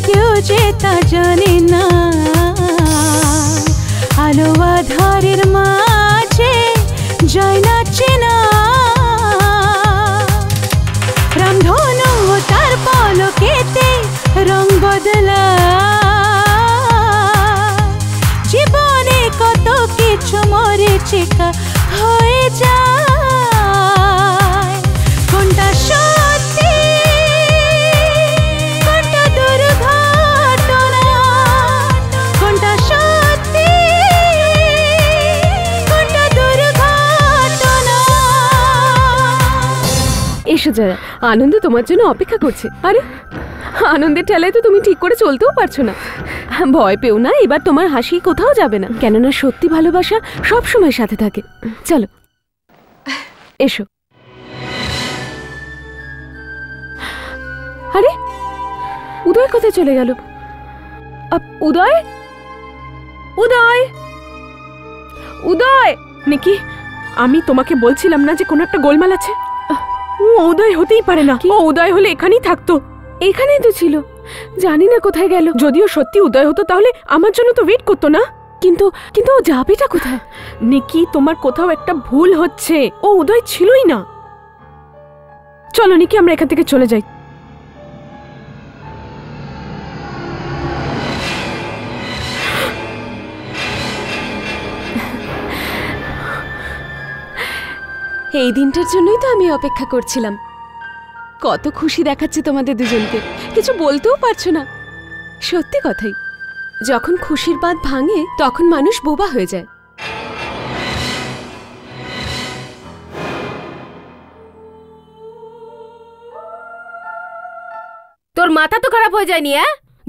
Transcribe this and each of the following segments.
কেউ যে তা জানে না। আলো আধারের মাঝে যায় না চেনা, রামধনু তার পলকেতে রং বদলা। জীবনে কত কিছু মরীচিকা হয়ে যায়। কোনটা সত্যি কোনটা দুর্ঘটনা, কোনটা সত্যি কোনটা দুর্ঘটনা। এসো জয়া, আনন্দ তোমার জন্য অপেক্ষা করছে। আরে আনন্দের ঠেলায় তো তুমি ঠিক করে চলতেও পারছো না। ভয় পেও না, এবার তোমার হাসি কোথাও যাবে না, কেননা সত্যি ভালোবাসা সব সময় সাথে থাকে। চলো এসো। আরে উদয় কোথায় চলে গেল? উদয়, উদয়, উদয়। নিকি, আমি তোমাকে বলছিলাম না যে কোনো একটা গোলমাল আছে? ও উদয় হতেই পারে না। ও উদয় হলে এখানেই থাকতো। এখানেই তো ছিল, জানি না কোথায় গেল। যদিও সত্যি উদয় হতো তাহলে আমার জন্য তো ওয়েট করতো না। কিন্তু কিন্তু ও যাবেটা কোথায়? নিকি, তোমার কোথাও একটা ভুল হচ্ছে। ও উদয় ছিলই না। চলো নিকি, আমরা এখান থেকে চলে যাই। এই দিনটার জন্যই তো আমি অপেক্ষা করছিলাম। কত খুশি দেখাচ্ছে তোমাদের দুজনকে, কিছু বলতেও পারছো না। সত্যি কথাই, যখন খুশির বাঁধ ভাঙে তখন মানুষ বোবা হয়ে যায়। তোর মাথা তো খারাপ হয়ে যায়নি?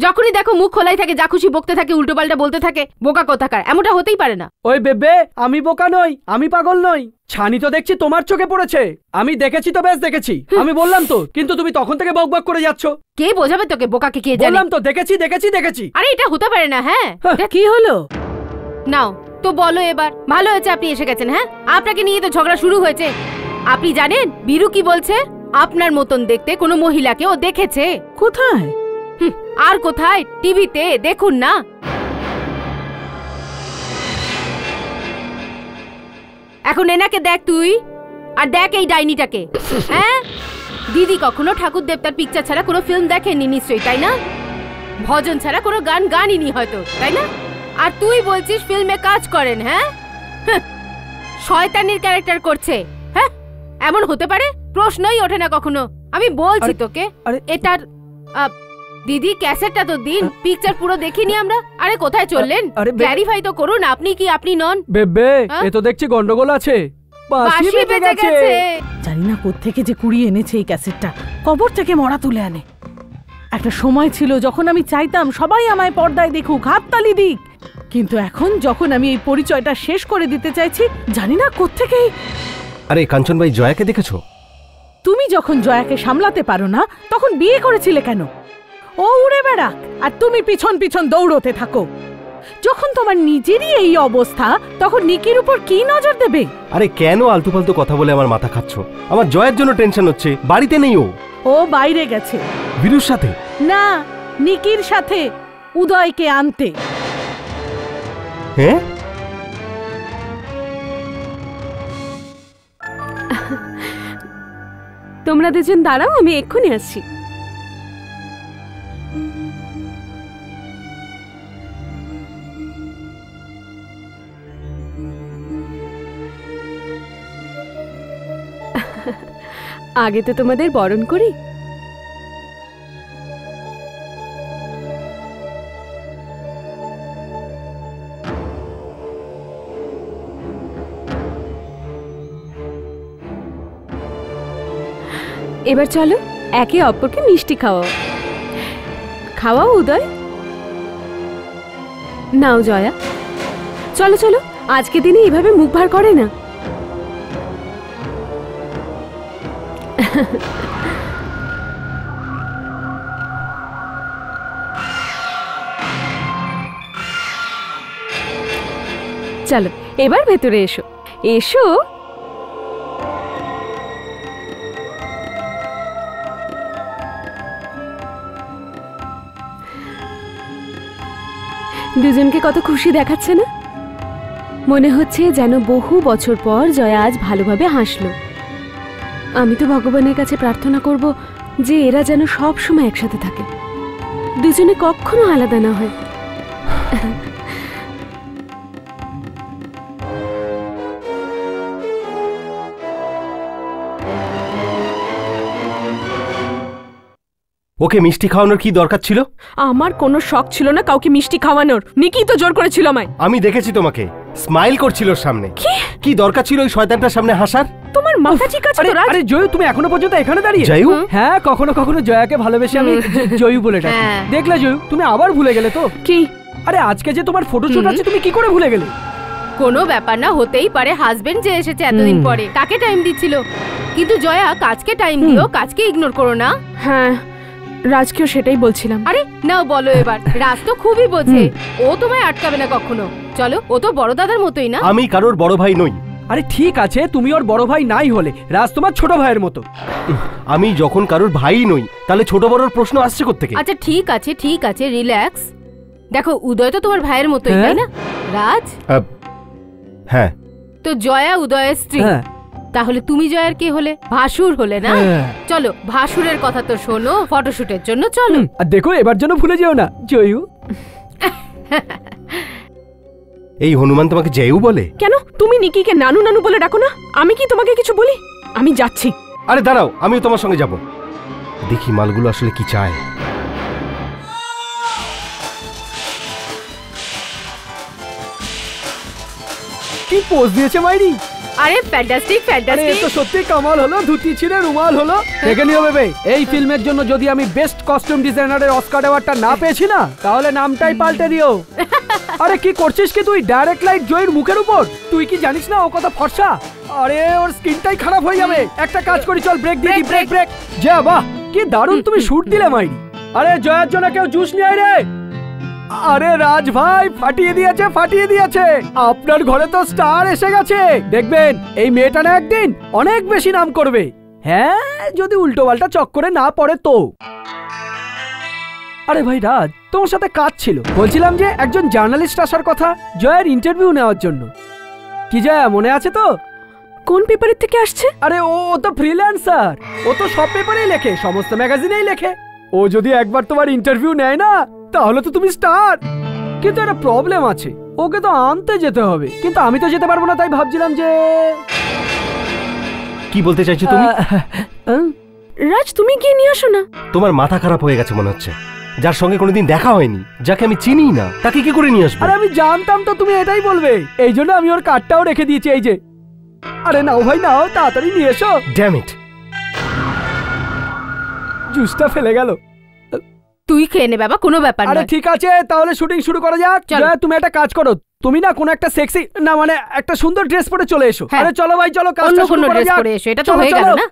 যখনই দেখো মুখ খোলাই থাকে, যা খুশি বকতে থাকে, উল্টো পাল্টা বলতে থাকে। বোকা কোথাকার, এমনটা হতেই পারে না। ওই বেবে, আমি বোকা নই, আমি পাগল নই। ছানি তো দেখছি তোমার চোখে পড়েছে। আমি দেখেছি তো, বেশ দেখেছি। আমি বললাম তো, কিন্তু তুমি তখন থেকে বকবক করে যাচ্ছ। কে বোঝাবে তোকে বোকাকে? কে জানে? বললাম তো, দেখেছি দেখেছি দেখেছি। আরে এটা হতে পারে না। হ্যাঁ কি হলো? নাও তো বলো এবার। ভালো হয়েছে আপনি এসে গেছেন। হ্যাঁ, আপনাকে নিয়ে তো ঝগড়া শুরু হয়েছে। আপনি জানেন বীরু কি বলছে? আপনার মতন দেখতে কোনো মহিলাকে ও দেখেছে। কোথায়? আর কোথায়? টিভিতে দেখুন না। এখন এনাকে দেখ তুই, আর দেখ এই ডাইনিটাকে। হ্যাঁ, দিদি কখনো ঠাকুর দেবতার পিকচার ছাড়া কোনো ফিল্ম দেখেনি নিশ্চয়ই, তাই না? ভজন ছাড়া কোনো গান গানিনি হয়তো, তাই না? আর তুই বলছিস ফিল্মে কাজ করেন। হ্যাঁ, শয়তানির ক্যারেক্টার করছে। হ্যাঁ, এমন হতে পারে? প্রশ্নই ওঠে না কখনো। আমি বলছি তোকে, এটার দিদি ক্যাসেটটা তো দিন, পিকচার পুরো দেখিনি আমরা। আরে কোথায় চললেন? ক্ল্যারিফাই তো করুন, আপনি কি আপনি নন? বেবে, এ তো দেখছি গন্ডগোল আছে। বাঁশি বেজে গেছে। জানি না কোত্থেকে যে কুড়িয়ে এনেছে এই ক্যাসেটটা। কবর থেকে মরা তুলে আনে। একটা সময় ছিল যখন আমি চাইতাম সবাই আমায় পর্দায় দেখুক, হাততালি দিক। কিন্তু এখন যখন আমি এই পরিচয়টা শেষ করে দিতে চাইছি, জানি না কোত্থেকে। আরে কাঞ্চন ভাই, জয়াকে দেখেছো? তুমি যখন জয়াকে সামলাতে পারো না তখন বিয়ে করেছিলে কেন? ও উড়ে বেড়াক আর তুমি পিছন পিছন দৌড়তে থাকো। যখন তোমার নিজেরই এই অবস্থা, তখন নিকির উপর কি নজর দেবে? আরে কেন আলতু ফালতু কথা বলে আমার মাথা খাচ্ছ? আমার জয়ের জন্য টেনশন হচ্ছে। বাড়িতে নেই ও। ও বাইরে গেছে। বীরুর সাথে? না, নিকির সাথে, উদয়কে আনতে। হ্যাঁ? তোমরা দুজন দাঁড়াও, আমি এক্ষুনি আসছি। আগে তো তোমাদের বরণ করি। এবার চলো একে অপরকে মিষ্টি খাওয়াও। খাওয়াও উদয়। নাও জয়া, চলো চলো, আজকে দিনে এইভাবে মুখ ভার করে না। চলো এবার ভেতরে এসো। এসো। দুজনকে কত খুশি দেখাচ্ছে না? মনে হচ্ছে যেন বহু বছর পর জয়া আজ ভালোভাবে হাসলো। আমি তো ভগবানের কাছে প্রার্থনা করব যে এরা যেন সব সময় একসাথে থাকে, দুজনে কখনো আলাদা না হয়। ওকে মিষ্টি খাওয়ানোর কি দরকার ছিল? আমার কোনো শখ ছিল না কাউকে মিষ্টি খাওয়ানোর, নিকি তো জোর করেছিল আমায়। আমি দেখেছি তোমাকে, স্মাইল করছিল ওর সামনে। কি দরকার ছিল ওই শয়তানটার সামনে হাসার? তোমার মাথা ঠিক আছে তো রাজ? আরে জয়ু, তুমি এখনো পর্যন্ত এখানে দাঁড়িয়ে? জয়ু? হ্যাঁ, কখনো কখনো জয়াকে ভালোবেসে আমি জয়ু বলে ডাকি। দেখলে জয়ু, তুমি আবার ভুলে গেলে তো? কি? আরে আজকে যে তোমার ফটোশুট আছে, তুমি কি করে ভুলে গেলে? কোনো ব্যাপার না, হতেই পারে। হাজবেন্ড যে এসেছে এতদিন পরে, তাকে টাইম দিচ্ছিল। কিন্তু জয়া, কাজকে টাইম দিও, কাজকে ইগনোর করো না। হ্যাঁ, রাজকেও সেটাই বলছিলাম। আরে নাও বলো এবার। রাজ তো খুবই বোঝে, ও তোমায় আটকাবে না কখনো। চলো, ও তো বড় দাদার মতোই না। আমি কারোর বড় ভাই নই। আরে ঠিক আছে, তুমি ওর বড় ভাই নাই হলে রাজ তোমার ছোট ভাইয়ের মতো। আমি যখন কারোর ভাই নই, তাহলে ছোট বড়র প্রশ্ন আসছে কোত্থেকে? আচ্ছা ঠিক আছে, ঠিক আছে, রিল্যাক্স। দেখো, উদয় তো তোমার ভাইয়ের মতোই, তাই না রাজ? হ্যাঁ। তো জয়া উদয়ের স্ত্রী, তাহলে তুমি জয়ার কে হলে? ভাসুর হলে না? চলো, ভাসুরের কথা তো শোনো, ফটোশুটের জন্য চলো। আর দেখো, এবার জন্য ভুলে যেও না জয়ু। এই হনুমান তোমাকে জয়ু বলে? কেন তুমি নিকিকে নানু নানু বলে ডাকো না? আমি কি তোমাকে কিছু বলি? আমি যাচ্ছি। আরে দাঁড়াও, আমিও তোমার সঙ্গে যাব। দেখি মালগুলো আসলে কি চায়। কি পোজ দিয়েছে মাইরি! আরে ফ্যান্টাস্টিক, আরে ফ্যান্টাস্টিক। তো সত্যি কামাল হলো, ধুতি ছিঁড়ে রুমাল হলো। দেখে নিও বেবে, এই ফিল্মের জন্য যদি আমি বেস্ট কস্টিউম ডিজাইনারের অস্কার অ্যাওয়ার্ডটা না পেয়েছি না, তাহলে নামটাই পাল্টে দিও। আরে কি করছিস কি তুই? ডাইরেক্ট লাইট জয়ের মুখের উপর। তুই কি জানিস না ও কত ফর্সা? আরে ওর স্কিনটাই খারাপ হয়ে যাবে। একটা কাজ করি, চল ব্রেক দিয়ে দি, ব্রেক ব্রেক। যা, বাহ কি দারুণ তুমি শুট দিলে মাইরি। আরে জয়ার জন্য কেউ জুস নিয়ে আয় রে। আরে রাজ ভাই, ফাটিয়ে দিয়েছে, ফাটিয়ে দিয়েছে। আপনার ঘরে তো স্টার এসে গেছে। দেখবেন এই মেয়েটা না একদিন অনেক বেশি নাম করবে। হ্যাঁ, যদি উল্টো পাল্টা চক্করে না পড়ে তো। আরে ভাই রাজ, তোমার সাথে কাজ ছিল। বলছিলাম যে একজন জার্নালিস্ট আসার কথা জয়ের ইন্টারভিউ নেওয়ার জন্য। কি জয়া, মনে আছে তো? কোন পেপারের থেকে আসছে? আরে ও তো ফ্রিল্যান্সার, ও তো সব পেপারেই লেখে, সমস্ত ম্যাগাজিনেই লেখে। ও যদি একবার তোমার ইন্টারভিউ নেয় না, তাহলে তো তুমি স্টার। কিন্তু একটা প্রবলেম আছে, ওকে তো আনতে যেতে হবে। কিন্তু আমি তো যেতে পারবো না, তাই ভাবছিলাম যে। কি বলতে চাইছো তুমি? রাজ, তুমি গিয়ে নিয়ে আসো না। তোমার মাথা খারাপ হয়ে গেছে মনে হচ্ছে। যার সঙ্গে কোনোদিন দেখা হয়নি, যাকে আমি চিনি না, তাকে কি করে নিয়ে আসবো? আরে আমি জানতাম তো তুমি এটাই বলবে, এই জন্য আমি ওর কার্ডটাও রেখে দিয়েছি, এই যে। আরে নাও ভাই নাও, তাড়াতাড়ি নিয়ে এসো। ড্যাম ইট, জুসটা ফেলে গেল। তুই খেয়ে নে বাবা, কোনো ব্যাপার না। আরে ঠিক আছে, তাহলে শুটিং শুরু করা যাক। জয়া, তুমি একটা কাজ করো, তুমি না কোনো একটা সেক্সি, না মানে একটা সুন্দর ড্রেস পরে চলে এসো। আরে চলো ভাই, চলো কাজটা শুরু করা যাক। পরে এসো, এটা তো হয়ে গেল না?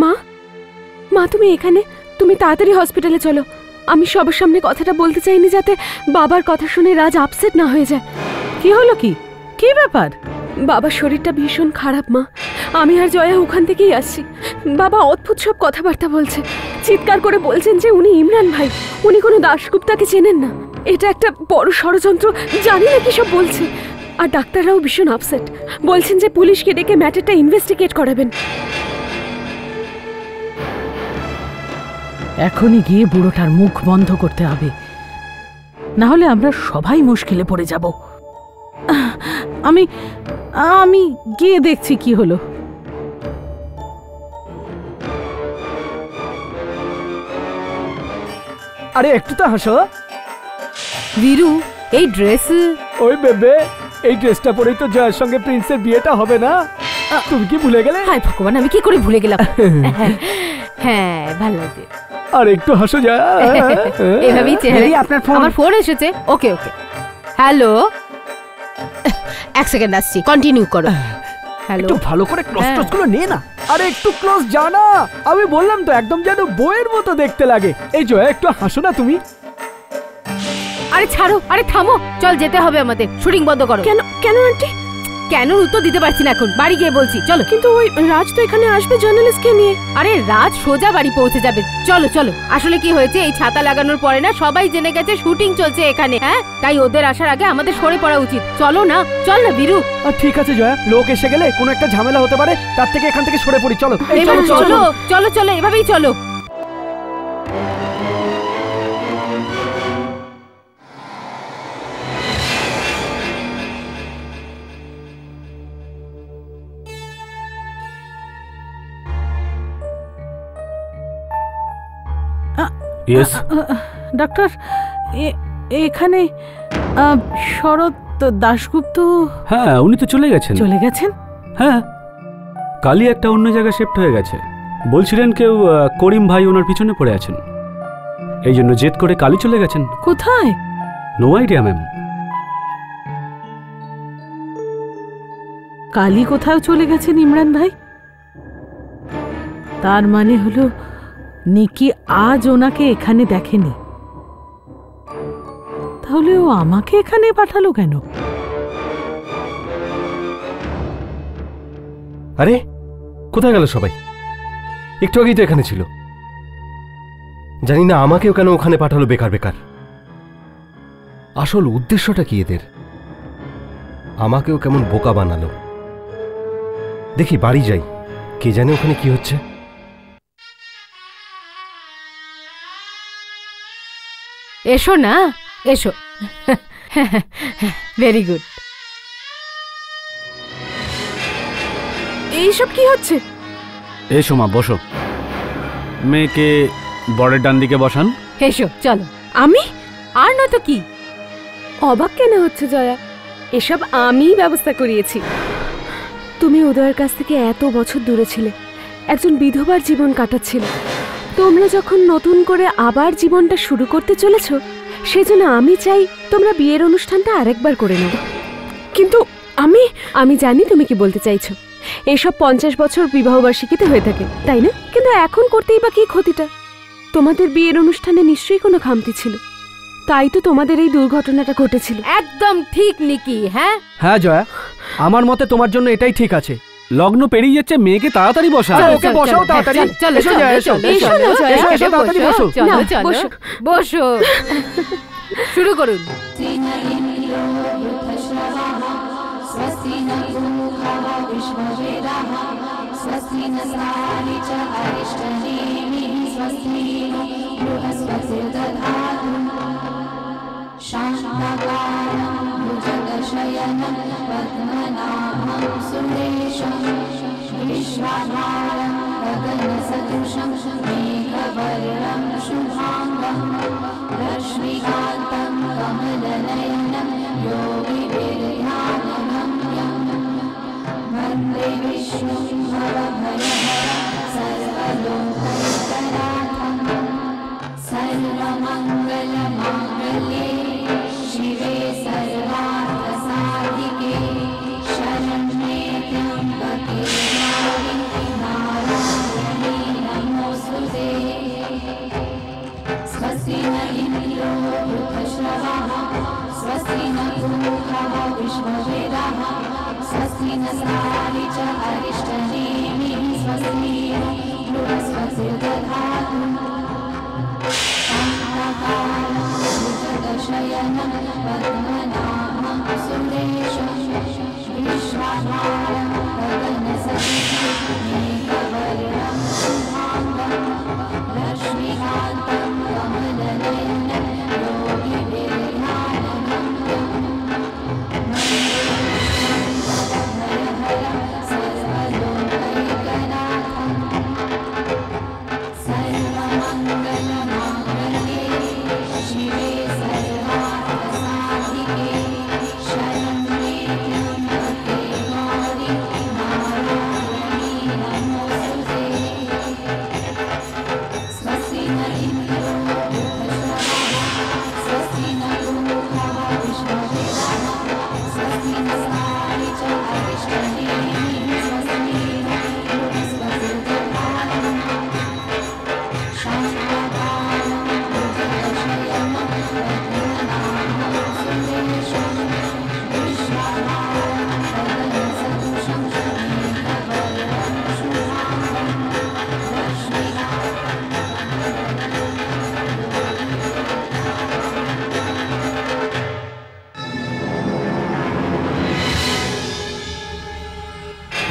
মা, মা তুমি এখানে? তুমি তাড়াতাড়ি হসপিটালে চলো। আমি সবার সামনে কথাটা বলতে চাইনি, যাতে বাবার কথা শুনে রাজ আপসেট না হয়ে যায়। কি হলো? কি কি ব্যাপার? বাবার শরীরটা ভীষণ খারাপ মা। আমি আর জয়া ওখান থেকেই আসছি। বাবা অদ্ভুত সব কথাবার্তা বলছে, চিৎকার করে বলছেন যে উনি ইমরান ভাই, উনি কোনো দাশগুপ্তাকে চেনেন না। এটা একটা বড় ষড়যন্ত্র, জানি না কি সব বলছে। আর ডাক্তাররাও ভীষণ আপসেট, বলছেন যে পুলিশকে ডেকে ম্যাটারটা ইনভেস্টিগেট করাবেন। এখনই গিয়ে বুড়োটার মুখ বন্ধ করতে হবে, না হলে আমরা সবাই মুশকিলে পড়ে যাব। আমি আমি গিয়ে দেখছি কি হলো। আরে একটু তো হাসো। বীরু, এই ড্রেস। ওই বেবে, এই ড্রেসটা পরেই তো জয়ের সঙ্গে প্রিন্সের বিয়েটা হবে না? তুমি কি ভুলে গেলে? হায় ভগবান, আমি কি করে ভুলে গেলাম। হ্যাঁ, ভালো লাগে। আর একটু হাসো যা। এভাবেই চেহারা। আপনার ফোন। আমার ফোন এসেছে। ওকে ওকে, হ্যালো। এক সেকেন্ড আসছি, কন্টিনিউ করো। হ্যালো, একটু ভালো করে ক্লোজ টোজ গুলো নে না। আরে একটু ক্লোজ জানা, আমি বললাম তো একদম যেন বইয়ের মতো দেখতে লাগে। এই জয়া, একটু হাসো না তুমি। আরে ছাড়ো, আরে থামো, চল যেতে হবে আমাদের, শুটিং বন্ধ করো। কেন কেন আন্টি? কেন উত্তর দিতে পারছি না এখন, বাড়ি গিয়ে বলছি। চলো। কিন্তু ওই রাজ তো এখানে আসবে জার্নালিস্টকে নিয়ে। আরে রাজ সোজা বাড়ি পৌঁছে যাবে। চলো চলো। আসলে কি হয়েছে, এই ছাতা লাগানোর পরে না সবাই জেনে গেছে শুটিং চলছে এখানে, হ্যাঁ, তাই ওদের আসার আগে আমাদের সরে পড়া উচিত। চলো না, চল না বীরু। ঠিক আছে জয়া, লোক এসে গেলে কোনো একটা ঝামেলা হতে পারে, তার থেকে এখান থেকে সরে পড়ি। চলো এই এবার চলো চলো চলো, এভাবেই চলো। ইয়েস ডাক্তার, এখানে শরৎ দাশগুপ্ত হ্যাঁ, উনি তো চলে গেছেন। চলে গেছেন? হ্যাঁ, কালই একটা অন্য জায়গায় শিফট হয়ে গেছে। বলছিলেন কেউ করিম ভাই ওনার পিছনে পড়ে আছেন, এই জন্য জেদ করে কালই চলে গেছেন। কোথায়? No idea ma'am. কালই কোথাও চলে গেছেন ইমরান ভাই? তার মানে হলো নিকি আজ ওনাকে এখানে দেখেনি। তাহলে ও আমাকে এখানে পাঠালো কেন? আরে কোথায় গেল সবাই? একটু আগেই তো এখানে ছিল। জানি না আমাকেও কেন ওখানে পাঠালো বেকার বেকার। আসল উদ্দেশ্যটা কি এদের? আমাকেও কেমন বোকা বানালো। দেখি বাড়ি যাই, কে জানে ওখানে কি হচ্ছে। এসো না, এসো। Very good. এইসব কি হচ্ছে? এসো মা, বসো। মেয়েকে বরের ডান দিকে বসান। এসো চলো। আমি? আর নয়তো কি। অবাক কেন হচ্ছে জয়া? এসব আমিই ব্যবস্থা করিয়েছি। তুমি উদয়ের কাছ থেকে এত বছর দূরে ছিলে, একজন বিধবার জীবন কাটাচ্ছিলে। তোমরা যখন নতুন করে আবার জীবনটা শুরু করতে চলেছ, সেজন্য আমি চাই তোমরা বিয়ের অনুষ্ঠানটা আরেকবার করে নাও। কিন্তু আমি জানি তুমি কি বলতে চাইছো। এসব 50 বছর বিবাহবার্ষিকীতে হয়ে থাকে, তাই না? কিন্তু এখন করতেই বা কি ক্ষতিটা? তোমাদের বিয়ের অনুষ্ঠানে নিশ্চয়ই কোনো খামতি ছিল, তাই তো তোমাদের এই দুর্ঘটনাটা ঘটেছিল। একদম ঠিক নিকি। হ্যাঁ হ্যাঁ জয়া, আমার মতে তোমার জন্য এটাই ঠিক আছে। লগ্ন পেরিয়ে যাচ্ছে, মেয়েকে তাড়াতাড়ি বসা। ওকে বসাও তাড়াতাড়ি। চলো এসো জয়া, এসো। এসো না জয়া, এসো, এসো, তাড়াতাড়ি বসো। চলো না, চলো বসো। বসো। শুরু করুন।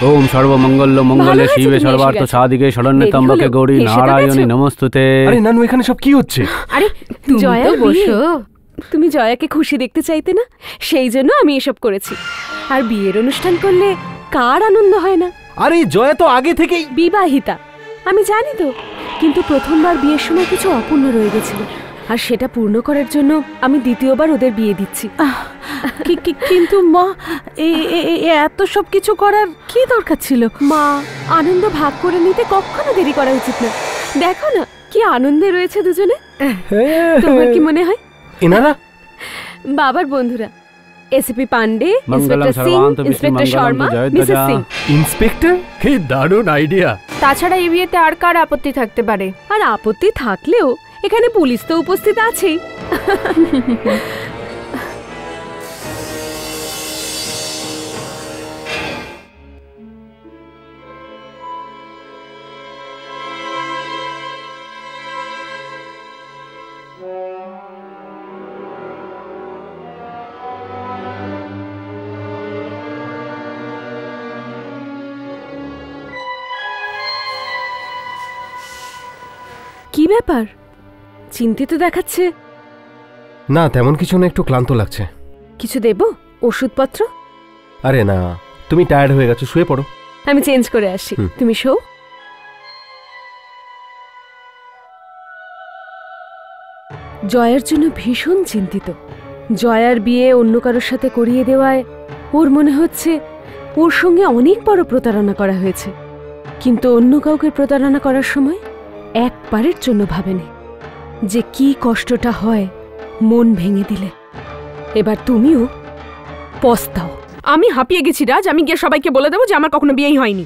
ওম সর্বমঙ্গল মঙ্গলে ভালো হয়েছে শিবে তুমি সর্বার্থ এসে গেছো। সাধিকে শরণ্যত্রম্বকে দেরি হলো, গৌরী এসে তো নারায়ণী গেছো। নমস্তুতে। আরে নানু এখানে সব কি হচ্ছে? আরে তুমি জয়া, তো বিয়ে। বসো। তুমি জয়াকে খুশি দেখতে চাইতে না, সেই জন্য আমি এসব করেছি। আর বিয়ের অনুষ্ঠান করলে কার আনন্দ হয় না? আরে জয়া তো আগে থেকেই বিবাহিতা, আমি জানি তো, কিন্তু প্রথমবার বিয়ের সময় কিছু অপূর্ণ রয়ে গেছিল, আর সেটা পূর্ণ করার জন্য আমি দ্বিতীয়বার ওদের বিয়ে দিচ্ছি। কিন্তু মা এত সব কিছু করার কি দরকার ছিল? মা, আনন্দ ভাগ করে নিতে কখনো দেরি করা উচিত না। দেখো না কি আনন্দে রয়েছে দুজনে। তোমার কি মনে হয়? এনারা বাবার বন্ধুরা, এসিপি পান্ডে, মঙ্গলম ইন্সপেক্টর সিং, সর্বান্ত Vishnu inspector Mangalam Sharma, Joy Mrs Dhwaja. Singh. Inspector, কি দারুণ আইডিয়া। তাছাড়া এই বিয়েতে আর কার আপত্তি থাকতে পারে? আর আপত্তি থাকলেও এখানে পুলিশ তো উপস্থিত আছেই। কি ব্যাপার, চিন্তিত দেখাচ্ছে? না তেমন কিছু না, একটু ক্লান্ত লাগছে। কিছু দেব? ওষুধপত্র? আরে না, তুমি টায়ার্ড হয়ে গেছো, শুয়ে পড়ো। আমি চেঞ্জ করে আসি, হুম। তুমি শো। জয়ার জন্য ভীষণ চিন্তিত। জয়ার বিয়ে অন্য কারোর সাথে করিয়ে দেওয়ায় ওর মনে হচ্ছে ওর সঙ্গে অনেক বড় প্রতারণা করা হয়েছে, কিন্তু অন্য কাউকে প্রতারণা করার সময় একবারের জন্য ভাবেনি যে কি কষ্টটা হয় মন ভেঙে দিলে। এবার তুমিও পস্তাও। আমি হাঁপিয়ে গেছি রাজ, আমি গিয়ে সবাইকে বলে দেবো যে আমার কখনো বিয়েই হয়নি।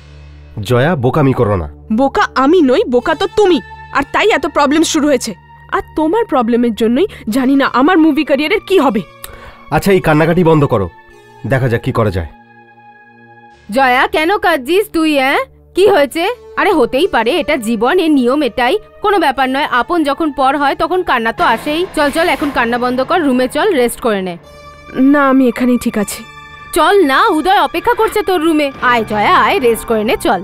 জয়া বোকামি করো না। বোকা আমি নই, বোকা তো তুমি, আর তাই এত প্রবলেম শুরু হয়েছে। আর তোমার প্রবলেমের জন্যই জানি না আমার মুভি ক্যারিয়ারের কি হবে। আচ্ছা এই কান্নাকাটি বন্ধ করো, দেখা যাক কি করা যায়। জয়া কেন কাঁদছিস তুই? কি হয়েছে? আরে হতেই পারে, এটা জীবন, এর নিয়ম এটাই, কোনো ব্যাপার নয়। আপন যখন পর হয় তখন কান্না তো আসেই। চল চল এখন কান্না বন্ধ কর, রুমে চল, রেস্ট করে নে। না আমি এখানেই ঠিক আছি। চল না, উদয় অপেক্ষা করছে তোর রুমে। আয় জয়া আয়, রেস্ট করে নে, চল।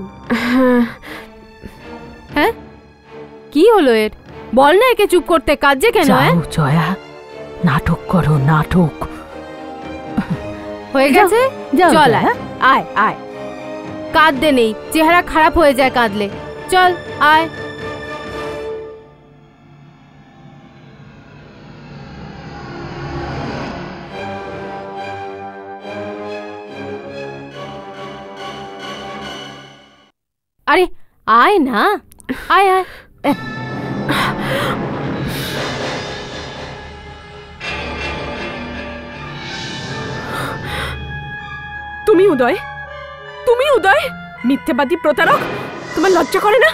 হ্যাঁ কি হলো এর? বল না একে চুপ করতে, কাঁদছে কেন? যাও জয়া, নাটক করো নাটক। হয়ে গেছে, যাও চল জয়া। আয় আয় আয়। কাঁদতে নেই, চেহারা খারাপ হয়ে যায় কাঁদলে। চল আয়। আরে আয় না, আয় আয়। তুমি উদয়, তুমি উদয়, মিথ্যেবাদী প্রতারক। তোমার লজ্জা করে না?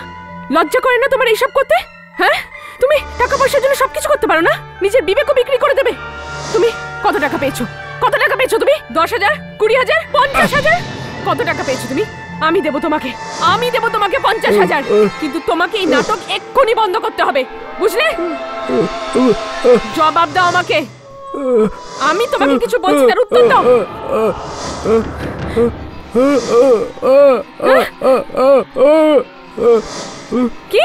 লজ্জা করে না তোমার এইসব করতে? হ্যাঁ, তুমি টাকা পয়সার জন্য সবকিছু করতে পারো না? নিজের বিবেকও বিক্রি করে দেবে? তুমি কত টাকা পেয়েছো? কত টাকা পেয়েছো তুমি? 10,000, 20,000, 50,000? কত টাকা পেয়েছো তুমি? আমি দেবো তোমাকে, আমি দেবো তোমাকে 50,000, কিন্তু তোমাকে এই নাটক এক্ষুনি বন্ধ করতে হবে, বুঝলে? জবাব দাও আমাকে। আমি তোমাকে কিছু বলছি, তার উত্তর দাও। কি?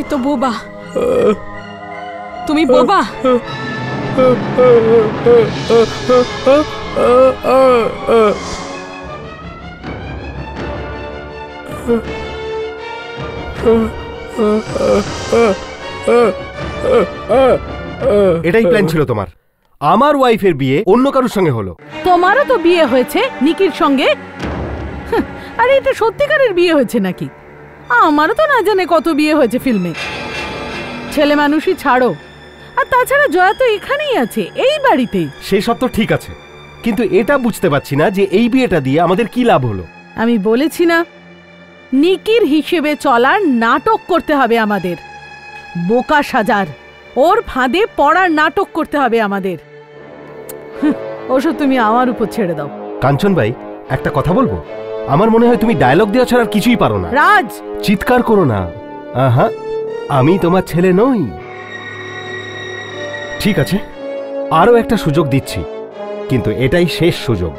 এ তো বোবা, তুমি বোবা। এটাই প্ল্যান ছিল তোমার? আমার ওয়াইফের বিয়ে অন্য কারোর সঙ্গে হলো। তোমারও তো বিয়ে হয়েছে নিকির সঙ্গে। আরে এটা সত্যিকারের বিয়ে হয়েছে নাকি? আমারও তো না জানে কত বিয়ে হয়েছে ফিল্মে। ছেলে মানুষই ছাড়ো, আর তাছাড়া জয়া তো এখানেই আছে, এই বাড়িতেই। সেই সব তো ঠিক আছে, কিন্তু এটা বুঝতে পারছি না যে এই বিয়েটা দিয়ে আমাদের কি লাভ হলো। আমি বলেছি না, নিকির হিসেবে চলার নাটক করতে হবে আমাদের। বোকা সাজার, ওর ফাঁদে পড়ার নাটক করতে হবে আমাদের। ওসব তুমি আমার উপর ছেড়ে দাও। কাঞ্চন ভাই, একটা কথা বলবো? আমার মনে হয় তুমি ডায়লগ দেওয়া ছাড়া আর কিছুই পারো না। রাজ, চিৎকার করো না। আহা, আমি তোমার ছেলে নই। ঠিক আছে, আরো একটা সুযোগ দিচ্ছি, কিন্তু এটাই শেষ সুযোগ।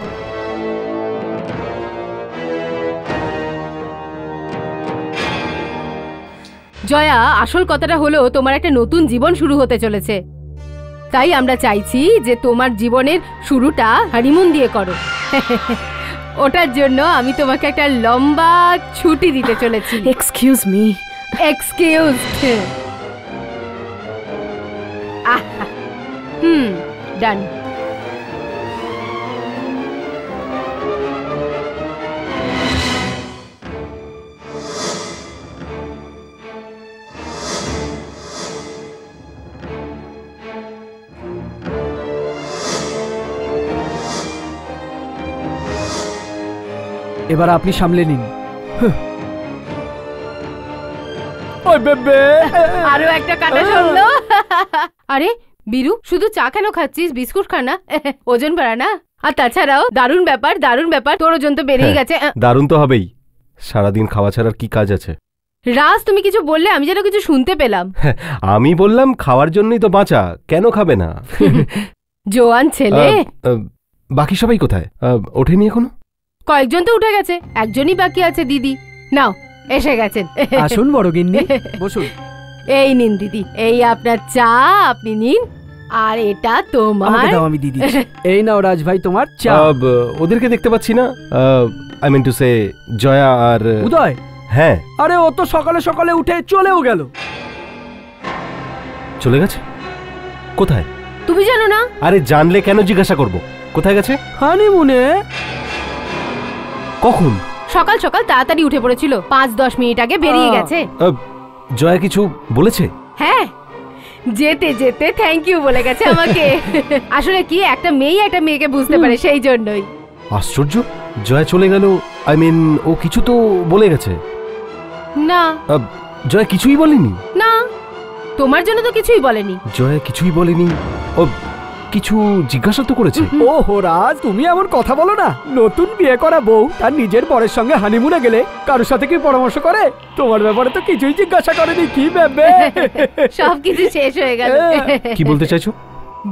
জয়া, আসল কথাটা হলো তোমার একটা নতুন জীবন শুরু হতে চলেছে, তাই আমরা চাইছি যে তোমার জীবনের শুরুটা হানিমুন দিয়ে করো। ওটার জন্য আমি তোমাকে একটা লম্বা ছুটি দিতে চলেছি। Excuse me. এক্সকিউজ। ডান। এবার আপনি সামলে নিন। ওই বেবে, আরো একটা কাটা শুনলো। আরে বীরু, শুধু চা কেন খাচ্ছিস? বিস্কুট খা না, ওজন বাড়া না। আর তাছাড়াও দারুণ ব্যাপার, দারুণ ব্যাপার, তোর ওজন তো বেড়েই গেছে। দারুণ তো হবেই, সারাদিন খাওয়া ছাড়ার কি কাজ আছে? রাজ, তুমি কিছু বললে, আমি যেন কিছু শুনতে পেলাম। আমি বললাম খাওয়ার জন্যই তো বাঁচা, কেন খাবে না? জোয়ান ছেলে। বাকি সবাই কোথায়? ওঠেনি এখনো? কয়েকজন তো উঠে গেছে, একজনই বাকি আছে। দিদি নাও, এসে গেছেন। আসুন বড় গিন্নি, বসুন। এই নিন দিদি, এই আপনার চা, আপনি নিন। আর এটা তোমার। দাও, আমি দিদি। এই নাও রাজ ভাই, তোমার চা। ওদেরকে দেখতে পাচ্ছি না। I mean to say Jaya আর উদয়। হ্যাঁ। আরে ও তো সকালে সকালে উঠে চলেও গেল। চলে গেছে? কোথায়? তুমি জানো না? আরে জানলে কেন জিজ্ঞাসা করব? কোথায় গেছে? হানিমুনে। কখন? সকাল সকাল তাড়াতাড়ি উঠে পড়েছিল, 5-10 মিনিট আগে বেরিয়ে গেছে। জয়া কিছু বলেছে? হ্যাঁ, যেতে যেতে থ্যাংক ইউ বলে গেছে আমাকে। আসলে কি, একটা মেয়ে একটা মেয়েকে বুঝতে পারে, সেই জন্যই। আশ্চর্য, জয়া চলে গেল। আই মিন ও কিছু তো বলে গেছে? না, জয়া কিছুই বলেনি। না, তোমার জন্য তো কিছুই বলেনি। জয়া কিছুই বলেনি। ও কিছু জিজ্ঞাসা তো করেছে? ও হো রাজ, তুমি এমন কথা বলো না। নতুন বিয়ে করা বউ তার নিজের বরের সঙ্গে হানিমুনে গেলে কারোর সাথে কি পরামর্শ করে? তোমার ব্যাপারে তো কিছুই জিজ্ঞাসা করেনি। কি ভেবে? সবকিছু শেষ হয়ে গেল। কি বলতে চাইছো?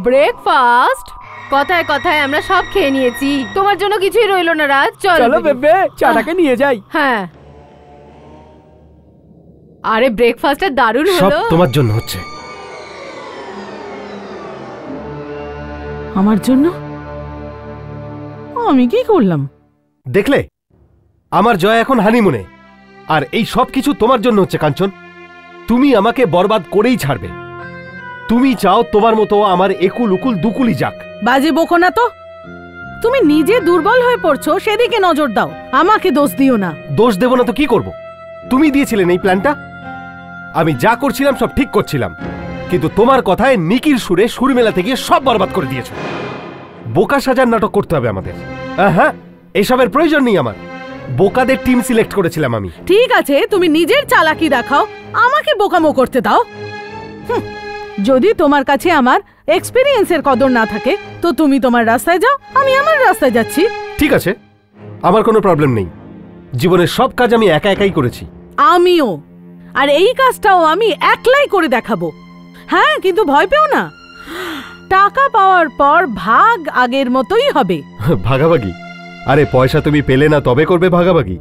ব্রেকফাস্ট, কথায় কথায় আমরা সব খেয়ে নিয়েছি, তোমার জন্য কিছুই রইলো না। রাজ, চলো বেবে, চাটাকে নিয়ে যাই। হ্যাঁ। আরে ব্রেকফাস্টটা দারুণ সব হলো। তোমার জন্য হচ্ছে। আমার জন্য? আমি কি করলাম? দেখলে, আমার জয় এখন হানিমুনে, আর এই সব কিছু তোমার জন্য হচ্ছে। কাঞ্চন, তুমি আমাকে বরবাদ করেই ছাড়বে। তুমি চাও তোমার মতো আমার একুল উকুল দুকুলি যাক। বাজে বকো না তো। তুমি নিজে দুর্বল হয়ে পড়ছো, সেদিকে নজর দাও, আমাকে দোষ দিও না। দোষ দেব না তো কি করব? তুমি দিয়েছিলেন এই প্ল্যানটা। আমি যা করছিলাম সব ঠিক করছিলাম, কিন্তু তোমার কথায় নিকির সুরে সুর মেলাতে গিয়ে সব বরবাদ করে দিয়েছো। বোকা সাজার নাটক করতে হবে আমাদের। হ্যাঁ, এসবের প্রয়োজন নেই আমার। বোকাদের টিম সিলেক্ট করেছিলাম আমি। ঠিক আছে, তুমি নিজের চালাকি দেখাও, আমাকে বোকামো করতে দাও। যদি তোমার কাছে আমার এক্সপেরিয়েন্সের কদর না থাকে তো তুমি তোমার রাস্তায় যাও, আমি আমার রাস্তায় যাচ্ছি। ঠিক আছে, আমার কোনো প্রবলেম নেই। জীবনের সব কাজ আমি একা একাই করেছি। আমিও, আর এই কাজটাও আমি একলাই করে দেখাবো। হ্যাঁ, কিন্তু ভয় পেও না, টাকা পাওয়ার পর ভাগ আগের মতোই হবে। ভাগাভাগি? আরে পয়সা তুমি পেলে না তবে করবে ভাগাভাগি?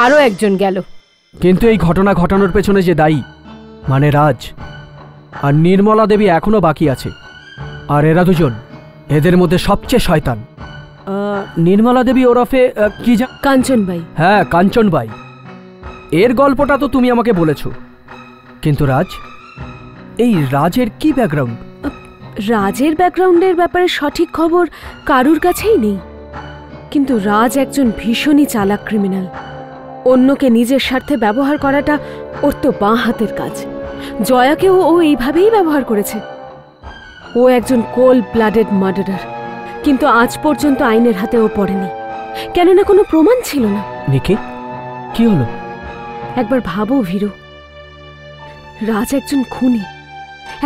আরো একজন গেল। কিন্তু এই ঘটনা ঘটানোর পেছনে যে দায়ী, মানে রাজ আর নির্মলা দেবী, এখনো বাকি আছে। আর এরা দুজন, এদের মধ্যে সবচেয়ে শয়তান। নির্মলা দেবী ওরফে কি কাঞ্চন ভাই। হ্যাঁ, কাঞ্চন ভাই। এর গল্পটা তো তুমি আমাকে বলেছো, কিন্তু রাজ, এই রাজের কি ব্যাকগ্রাউন্ড? রাজের ব্যাকগ্রাউন্ডের ব্যাপারে সঠিক খবর কারুর কাছেই নেই, কিন্তু রাজ একজন ভীষণই চালাক ক্রিমিনাল। অন্যকে নিজের স্বার্থে ব্যবহার করাটা ওর তো বাঁ হাতের কাজ। জয়াকেও ও এইভাবেই ব্যবহার করেছে। ও একজন কোল্ড ব্লাডেড মার্ডারার, কিন্তু আজ পর্যন্ত আইনের হাতে ও পড়েনি, কেননা কোনো প্রমাণ ছিল না। নিকি, কি হলো? একবার ভাবো ভীরু, রাজ একজন খুনি,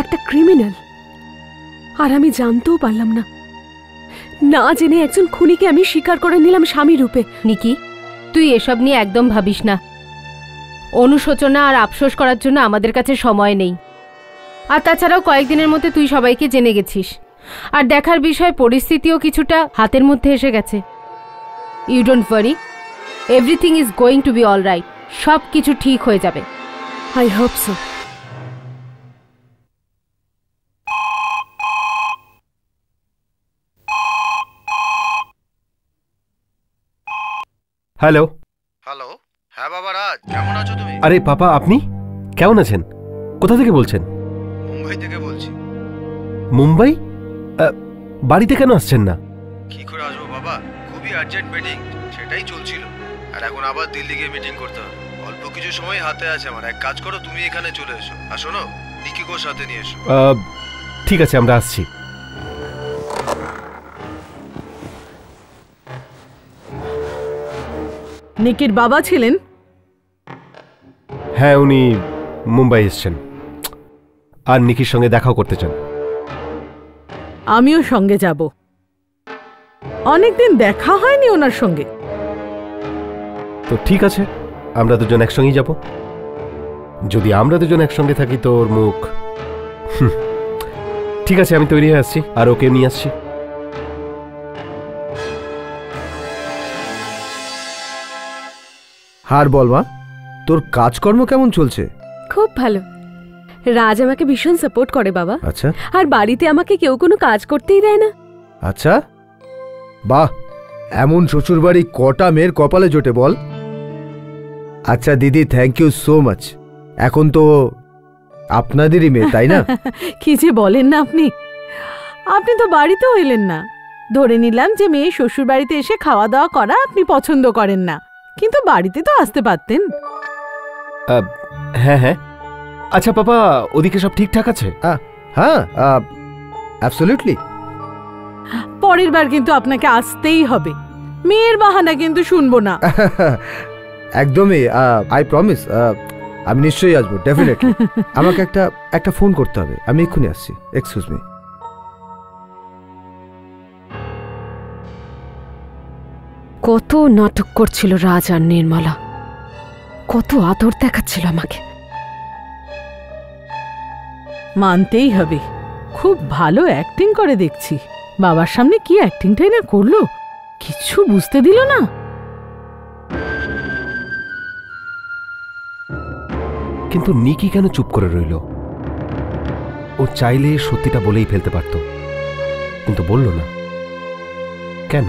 একটা ক্রিমিনাল। আর আমি জানতেও পারলাম না, না জেনে একজন খুনিকে আমি স্বীকার করে নিলাম স্বামী রূপে। নিকি, তুই এসব নিয়ে একদম ভাবিস না। অনুশোচনা আর আফসোস করার জন্য আমাদের কাছে সময় নেই। আর তাছাড়াও কয়েকদিনের মধ্যে তুই সবাইকে জেনে গেছিস, আর দেখার বিষয় পরিস্থিতিও কিছুটা হাতের মধ্যে এসে গেছে। You don't worry, everything is going to be all right. সব কিছু ঠিক হয়ে যাবে। I hope so. Hello. Hello, হ্যাঁ বাবা রাজ, কেমন আছো তুমি? আরে পাপা, আপনি কেমন আছেন? কোথা থেকে বলছেন? মুম্বাই থেকে বলছি। মুম্বাই? বাড়িতে কেন আসছেন না? কি করে আসবো বাবা, খুবই আর্জেন্ট মিটিং, সেটাই চলছিল। আর এখন আবার দিল্লি গিয়ে মিটিং করতে হবে। অল্প কিছু সময় হাতে আছে আমার। এক কাজ করো, তুমি এখানে চলে এসো। আর শোনো, নিকিকেও সাথে নিয়ে এসো। ঠিক আছে, আমরা আসছি। নিকির বাবা ছিলেন? হ্যাঁ, উনি মুম্বাই এসছেন আর নিকির সঙ্গে দেখাও করতে চান। আমিও সঙ্গে যাব। অনেকদিন দেখা হয়নি ওনার সঙ্গে। তো ঠিক আছে, আমরা দুজন একসঙ্গেই যাব। যদি আমরা দুজন একসঙ্গে থাকি তো ওর মুখ। ঠিক আছে, আমি তৈরি হয়ে আসছি আর ওকে নিয়ে আসছি। হার বল মা, তোর কাজকর্ম কেমন চলছে? খুব ভালো। রাজ আমাকে ভীষণ সাপোর্ট করে বাবা। আচ্ছা আর বাড়িতে আমাকে কেউ কোনো কাজ করতেই দেয় না। আচ্ছা, বাহ, এমন শ্বশুরবাড়ি কটা মেয়ের কপালে জোটে বল। আচ্ছা দিদি, থ্যাংক ইউ সো মাচ। এখন তো আপনাদেরই মেয়ে, তাই না? কি যে বলেন না আপনি। আপনি তো বাড়িতেও এলেন না। ধরে নিলাম যে মেয়ে শ্বশুর বাড়িতে এসে খাওয়া দাওয়া করা আপনি পছন্দ করেন না, কিন্তু বাড়িতে তো আসতে পারতেন। হ্যাঁ হ্যাঁ। আচ্ছা পাপা, ওদিকে সব ঠিকঠাক আছে? হ্যাঁ, অ্যাবসলিউটলি। পরের বার কিন্তু আপনাকে আসতেই হবে। মেয়ের বাহানা কিন্তু শুনবো না। একদমই, আই প্রমিস। আমি নিশ্চয়ই আসবো, ডেফিনেটলি। আমাকে একটা ফোন করতে হবে, আমি এক্ষুনি আসছি। Excuse me. কত নাটক করছিল রাজ আর নির্মলা, কত আদর দেখাচ্ছিল আমাকে। মানতেই হবে, খুব ভালো অ্যাক্টিং করে দেখছি। বাবার সামনে কি অ্যাক্টিংটাই না করলো, কিছু বুঝতে দিল না। কিন্তু নিকি কেন চুপ করে রইল? ও চাইলে সত্যিটা বলেই ফেলতে পারত, কিন্তু বলল না কেন?